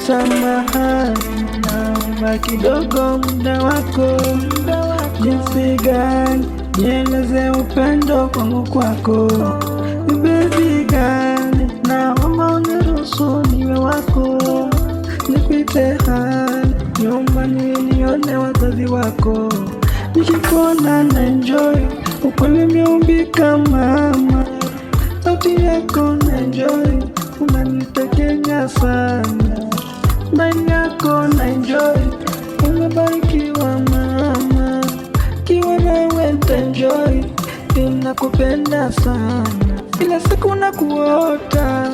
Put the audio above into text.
samahani, naomba kidogo muda wako. Jinsi gani nieleze upendo kwangu kwako? Baby gani, naomba uniruhusu niwe wako. Nipite hali nyumbani nione wazazi wako. Nikikuona na enjoy, ukweli umeumbika mama. Sauti yako na enjoy, unanitekenya sana. Ndani yako na enjoy, umebarikiwa mama. Kiwa nawe nitaenjoy, ninakupenda sana. Kila siku nakuota